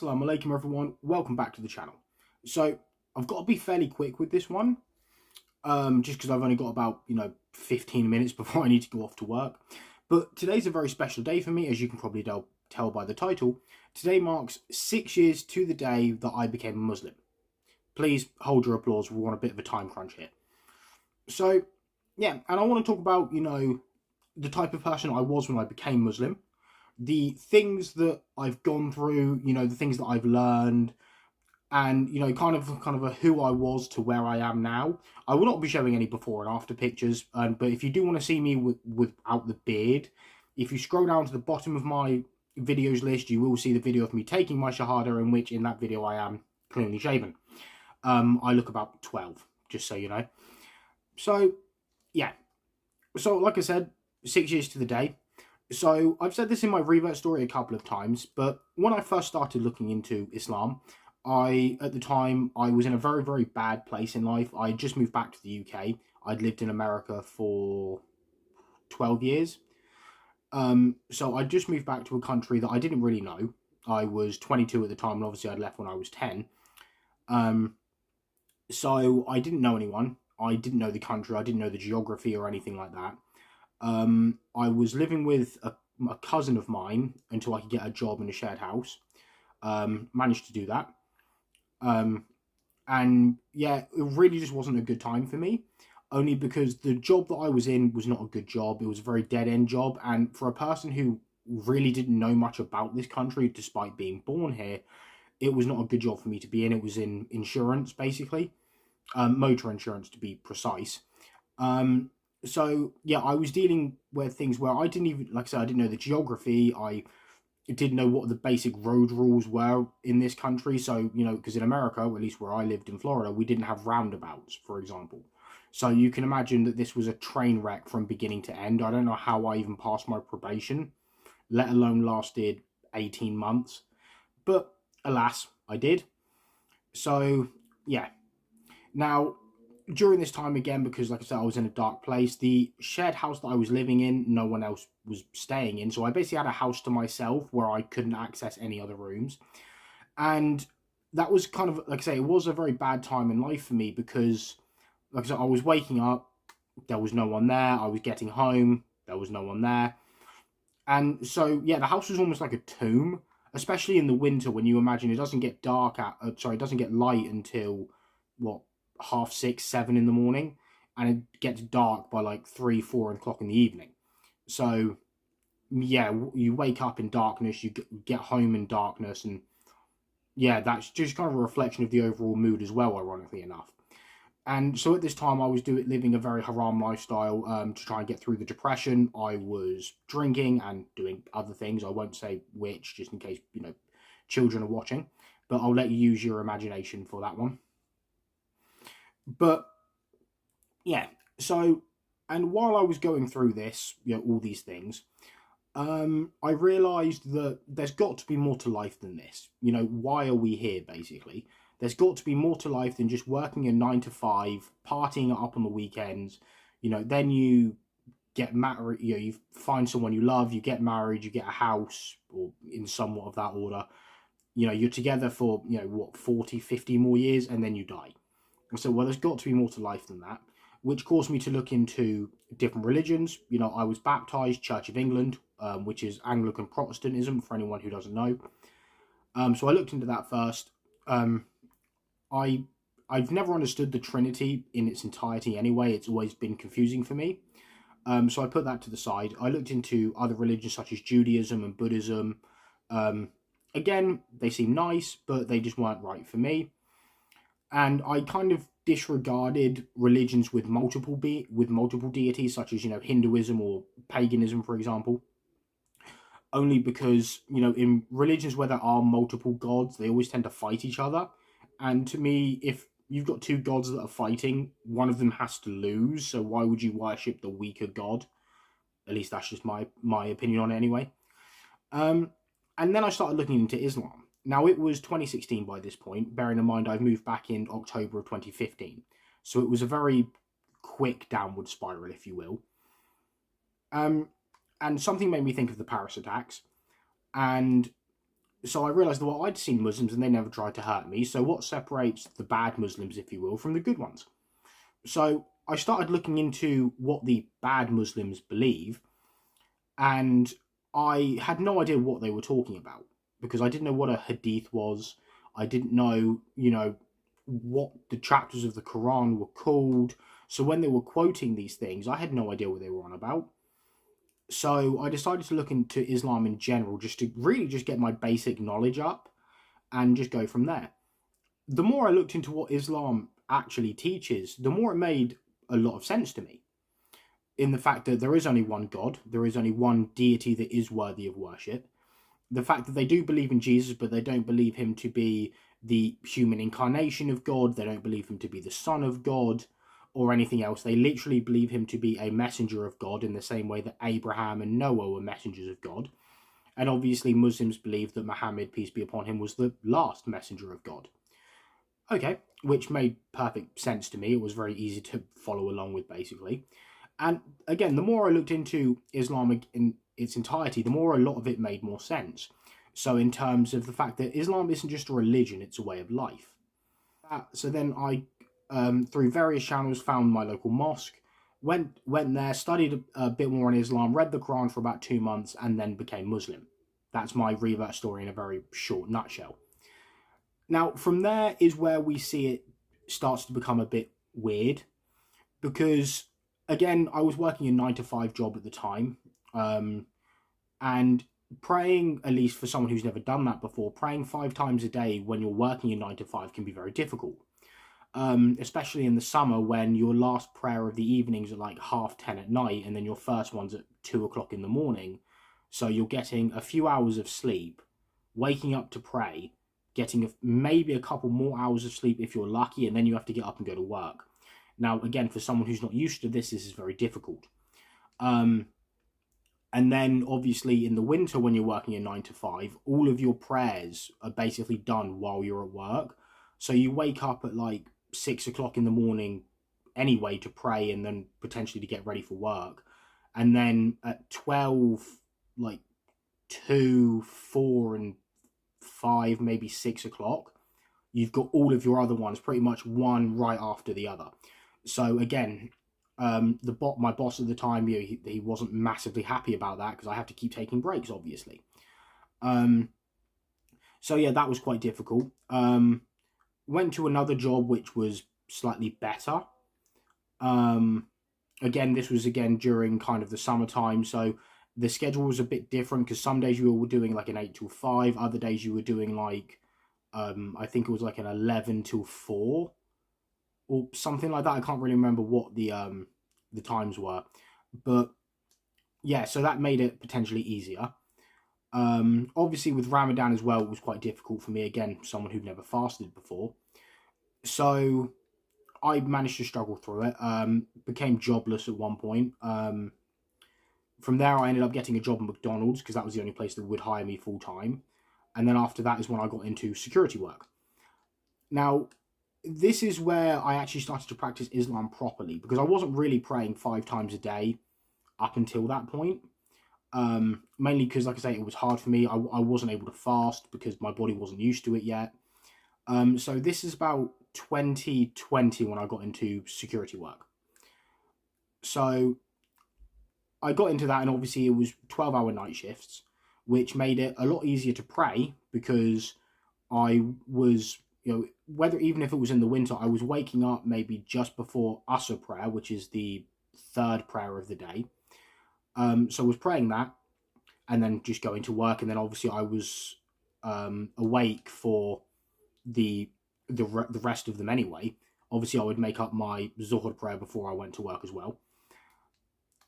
Assalamu alaikum everyone, welcome back to the channel. So I've got to be fairly quick with this one, just because I've only got about 15 minutes before I need to go off to work. But today's a very special day for me, as you can probably tell by the title. Today marks 6 years to the day that I became a Muslim. Please hold your applause, we're on a bit of a time crunch here. So yeah, and I want to talk about the type of person I was when I became Muslim, the things that I've gone through, the things that I've learned, and kind of a who I was to where I am now. I will not be showing any before and after pictures, but if you do want to see me without the beard, if you scroll down to the bottom of my videos list, you will see the video of me taking my shahada, in which in that video I am cleanly shaven. I look about 12, just so you know. So yeah, so like I said, 6 years to the day. So I've said this in my revert story a couple of times, but when I first started looking into Islam, at the time, I was in a very, very bad place in life. I had just moved back to the UK. I'd lived in America for 12 years. So I just moved back to a country that I didn't really know. I was 22 at the time, and obviously I'd left when I was 10. So I didn't know anyone. I didn't know the country. I didn't know the geography or anything like that. I was living with a cousin of mine until I could get a job in a shared house. Managed to do that. And yeah, it really just wasn't a good time for me, only because the job that I was in was not a good job. It was a very dead-end job, and for a person who really didn't know much about this country, despite being born here, it was not a good job for me to be in. It was in insurance, basically, motor insurance to be precise. So yeah, I was dealing with things where I didn't even, like I said, I didn't know the geography. I didn't know what the basic road rules were in this country. So, because in America, or at least where I lived in Florida, we didn't have roundabouts, for example. So you can imagine that this was a train wreck from beginning to end. I don't know how I even passed my probation, let alone lasted 18 months. But alas, I did. So, yeah. Now, during this time again, because like I said, I was in a dark place, the shared house that I was living in, no one else was staying in. So I basically had a house to myself where I couldn't access any other rooms. And that was kind of, like I say, it was a very bad time in life for me because, like I said, I was waking up, there was no one there. I was getting home, there was no one there. And so, yeah, the house was almost like a tomb, especially in the winter when you imagine it doesn't get it doesn't get light until, what, 6:30, 7 in the morning, and it gets dark by like 3, 4 o'clock in the evening. So yeah, you wake up in darkness, you get home in darkness, and yeah, that's just kind of a reflection of the overall mood as well, ironically enough. And so at this time, I was living a very haram lifestyle to try and get through the depression. I was drinking and doing other things. I won't say which, just in case children are watching, but I'll let you use your imagination for that one. But yeah, so, and while I was going through this, all these things, I realised that there's got to be more to life than this. Why are we here, basically? There's got to be more to life than just working a 9 to 5, partying up on the weekends. Then you get married, you find someone you love, you get married, you get a house, or in somewhat of that order. You're together for, what, 40, 50 more years, and then you die. So, well, there's got to be more to life than that, which caused me to look into different religions. I was baptized Church of England, which is Anglican Protestantism, for anyone who doesn't know. So I looked into that first. I've never understood the Trinity in its entirety anyway. It's always been confusing for me. So I put that to the side. I looked into other religions such as Judaism and Buddhism. Again, they seem nice, but they just weren't right for me. And I kind of disregarded religions with multiple deities, such as Hinduism or paganism, for example. Only because in religions where there are multiple gods, they always tend to fight each other. And to me, if you've got two gods that are fighting, one of them has to lose. So why would you worship the weaker god? At least that's just my opinion on it anyway. And then I started looking into Islam. Now, it was 2016 by this point, bearing in mind I've moved back in October of 2015. So it was a very quick downward spiral, if you will. And something made me think of the Paris attacks. And So I realised that, well, I'd seen Muslims and they never tried to hurt me. So what separates the bad Muslims, if you will, from the good ones? So I started looking into what the bad Muslims believe, and I had no idea what they were talking about because I didn't know what a hadith was. I didn't know, what the chapters of the Quran were called. So when they were quoting these things, I had no idea what they were on about. So I decided to look into Islam in general, just to really just get my basic knowledge up and just go from there. The more I looked into what Islam actually teaches, the more it made a lot of sense to me. In the fact that there is only one God, there is only one deity that is worthy of worship. The fact that they do believe in Jesus, but they don't believe him to be the human incarnation of God, they don't believe him to be the Son of God or anything else. They literally believe him to be a messenger of God in the same way that Abraham and Noah were messengers of God. And obviously Muslims believe that Muhammad, peace be upon him, was the last messenger of God. Okay, which made perfect sense to me. It was very easy to follow along with, basically. And again, the more I looked into Islam in its entirety, the more a lot of it made more sense. So in terms of the fact that Islam isn't just a religion, it's a way of life. So then I, through various channels, found my local mosque, went there, studied a bit more on Islam, read the Quran for about 2 months, and then became Muslim. That's my revert story in a very short nutshell. Now, from there is where we see it starts to become a bit weird because, again, I was working a 9 to 5 job at the time, and praying, at least for someone who's never done that before, praying 5 times a day when you're working a 9 to 5 can be very difficult, especially in the summer when your last prayer of the evenings are like 10:30 at night, and then your first one's at 2 o'clock in the morning. So you're getting a few hours of sleep, waking up to pray, getting maybe a couple more hours of sleep if you're lucky, and then you have to get up and go to work. Now, again, for someone who's not used to this is very difficult. And then, obviously, in the winter, when you're working a 9 to 5, all of your prayers are basically done while you're at work. So you wake up at like 6 o'clock in the morning anyway to pray and then potentially to get ready for work. And then at 12, like 2, 4, and 5, maybe 6 o'clock, you've got all of your other ones pretty much one right after the other. So again, my boss at the time, he wasn't massively happy about that because I have to keep taking breaks, obviously. So yeah, that was quite difficult. Went to another job which was slightly better. Again, this was during kind of the summertime, so the schedule was a bit different because some days you were doing like an 8 till 5, other days you were doing like, I think it was like an 11 till 4 or something like that. I can't really remember what the times were, but yeah, so that made it potentially easier. Obviously with Ramadan as well, it was quite difficult for me, again, someone who'd never fasted before. So I managed to struggle through it, became jobless at one point. From there, I ended up getting a job at McDonald's because that was the only place that would hire me full time. And then after that is when I got into security work. Now, this is where I actually started to practice Islam properly because I wasn't really praying 5 times a day up until that point. Mainly because, like I say, it was hard for me. I wasn't able to fast because my body wasn't used to it yet. So this is about 2020 when I got into security work. So I got into that, and obviously it was 12-hour night shifts, which made it a lot easier to pray because I was, even if it was in the winter, I was waking up maybe just before Asr prayer, which is the third prayer of the day. So I was praying that and then just going to work, and then obviously I was awake for the rest of them anyway. Obviously I would make up my Zuhr prayer before I went to work as well.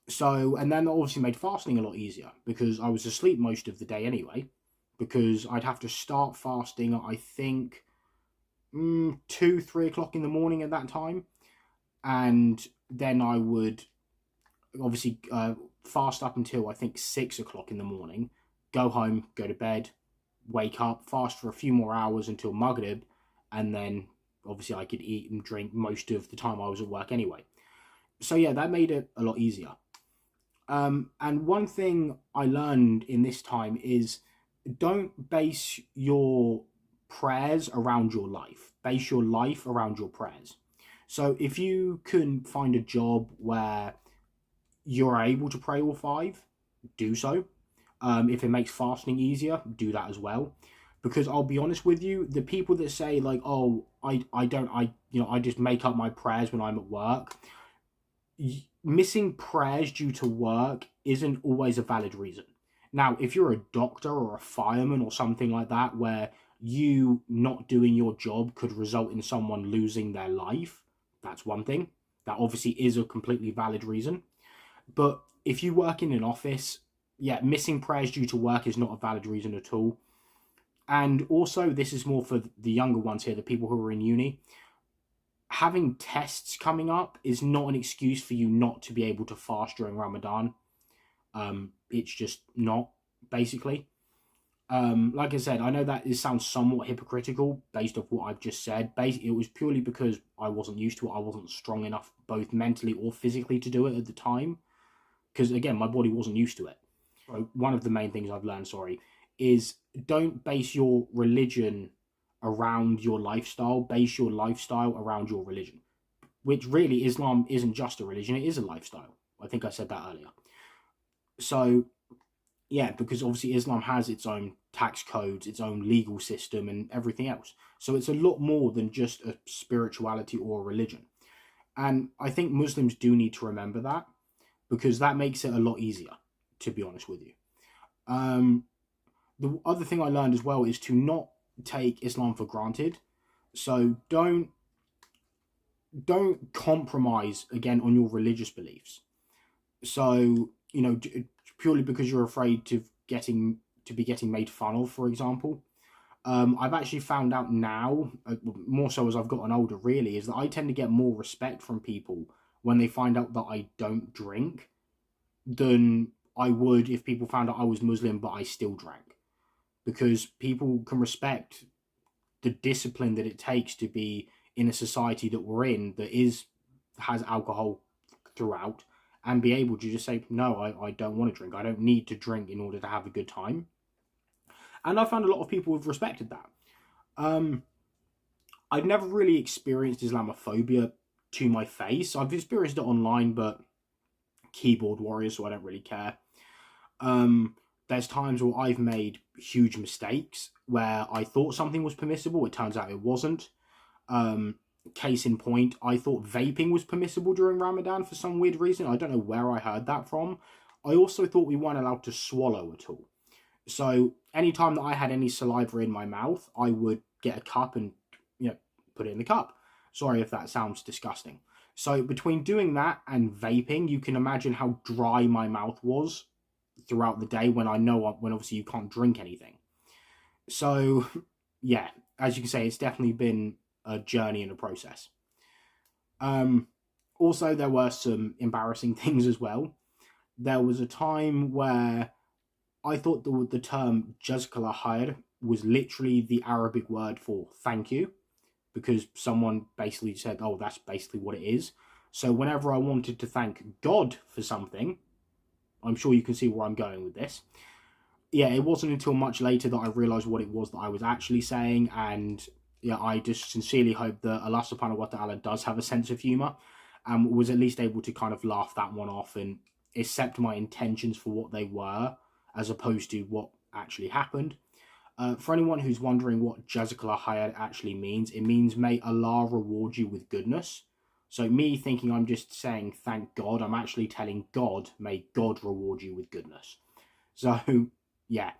So, and then that obviously made fasting a lot easier because I was asleep most of the day anyway, because I'd have to start fasting at, I think, 2, 3 o'clock in the morning at that time. And then I would obviously fast up until, I think, 6 o'clock in the morning, go home, go to bed, wake up, fast for a few more hours until Maghrib, and then obviously I could eat and drink most of the time I was at work anyway. So yeah, that made it a lot easier. And one thing I learned in this time is don't base your prayers around your life. Base your life around your prayers. So if you can find a job where you're able to pray all five, do so. If it makes fasting easier, do that as well. Because I'll be honest with you, the people that say like, "Oh, I don't, I just make up my prayers when I'm at work." Missing prayers due to work isn't always a valid reason. Now, if you're a doctor or a fireman or something like that, where you not doing your job could result in someone losing their life, that's one thing. That obviously is a completely valid reason. But if you work in an office, yeah, missing prayers due to work is not a valid reason at all. And also, this is more for the younger ones here, the people who are in uni. Having tests coming up is not an excuse for you not to be able to fast during Ramadan. It's just not, basically. Like I said, I know that it sounds somewhat hypocritical based off what I've just said. It was purely because I wasn't used to it. I wasn't strong enough, both mentally or physically, to do it at the time. Because, again, my body wasn't used to it. So one of the main things I've learned, is don't base your religion around your lifestyle. Base your lifestyle around your religion. Which really, Islam isn't just a religion, it is a lifestyle. I think I said that earlier. So, yeah, because obviously Islam has its own tax codes, its own legal system, and everything else. So it's a lot more than just a spirituality or a religion. And I think Muslims do need to remember that, because that makes it a lot easier, to be honest with you. The other thing I learned as well is to not take Islam for granted. So don't compromise again on your religious beliefs. So, purely because you're afraid to be getting made fun of, for example. I've actually found out now, more so as I've gotten older, really, is that I tend to get more respect from people when they find out that I don't drink than I would if people found out I was Muslim but I still drank. Because people can respect the discipline that it takes to be in a society that we're in that has alcohol throughout, and be able to just say, no, I don't want to drink. I don't need to drink in order to have a good time. And I found a lot of people have respected that. I've never really experienced Islamophobia to my face. I've experienced it online, but keyboard warrior, so I don't really care. There's times where I've made huge mistakes where I thought something was permissible. It turns out it wasn't. Case in point, I thought vaping was permissible during Ramadan for some weird reason. I don't know where I heard that from. I also thought we weren't allowed to swallow at all. So anytime that I had any saliva in my mouth, I would get a cup and put it in the cup. Sorry if that sounds disgusting. So between doing that and vaping, you can imagine how dry my mouth was throughout the day when obviously you can't drink anything. So yeah, as you can say, it's definitely been a journey and a process. Also, there were some embarrassing things as well. There was a time where I thought the term Jazakallah khair was literally the Arabic word for thank you, because someone basically said, oh, that's basically what it is. So whenever I wanted to thank God for something, I'm sure you can see where I'm going with this. Yeah, it wasn't until much later that I realised what it was that I was actually saying, and yeah, I just sincerely hope that Allah subhanahu wa ta'ala does have a sense of humour and was at least able to kind of laugh that one off and accept my intentions for what they were, as opposed to what actually happened. For anyone who's wondering what Jazakallah khair actually means, it means may Allah reward you with goodness. So me thinking I'm just saying thank God, I'm actually telling God, may God reward you with goodness. So, yeah.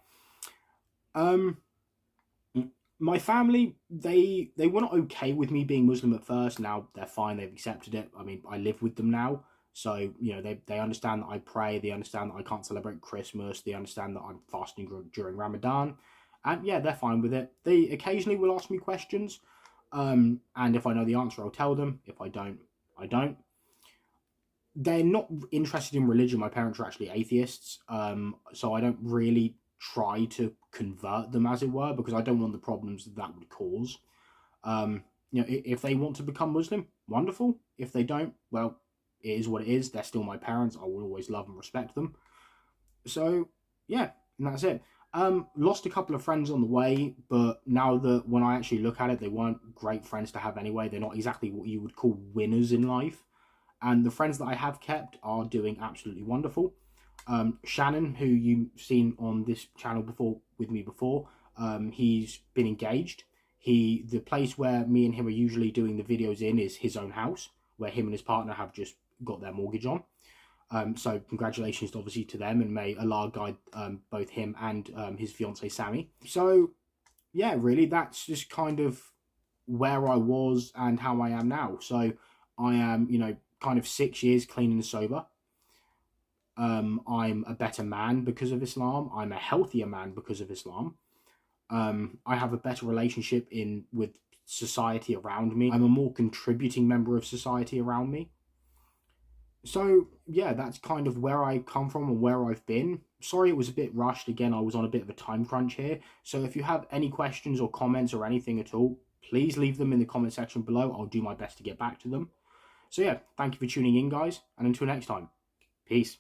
My family, they were not okay with me being Muslim at first. Now they're fine, they've accepted it. I mean, I live with them now. So, they understand that I pray, they understand that I can't celebrate Christmas, they understand that I'm fasting during Ramadan. And yeah, they're fine with it. They occasionally will ask me questions. And if I know the answer, I'll tell them. If I don't, I don't. They're not interested in religion. My parents are actually atheists. So I don't really try to convert them, as it were, because I don't want the problems that would cause. If they want to become Muslim, wonderful. If they don't, well, it is what it is. They're still my parents. I will always love and respect them. So, yeah, and that's it. Lost a couple of friends on the way, but now that when I actually look at it, they weren't great friends to have anyway. They're not exactly what you would call winners in life. And the friends that I have kept are doing absolutely wonderful. Shannon, who you've seen on this channel before with me before, he's been engaged. The place where me and him are usually doing the videos in is his own house, where him and his partner have just got their mortgage on. So congratulations obviously to them, and may Allah guide both him and his fiancée Sammy. So yeah, really that's just kind of where I was and how I am now. So I am, you know, kind of 6 years clean and sober. I'm a better man because of Islam. I'm a healthier man because of Islam. I have a better relationship with society around me. I'm a more contributing member of society around me. So yeah, that's kind of where I come from and where I've been. Sorry it was a bit rushed. Again, I was on a bit of a time crunch here. So if you have any questions or comments or anything at all, please leave them in the comment section below. I'll do my best to get back to them. So yeah, thank you for tuning in, guys. And until next time, peace.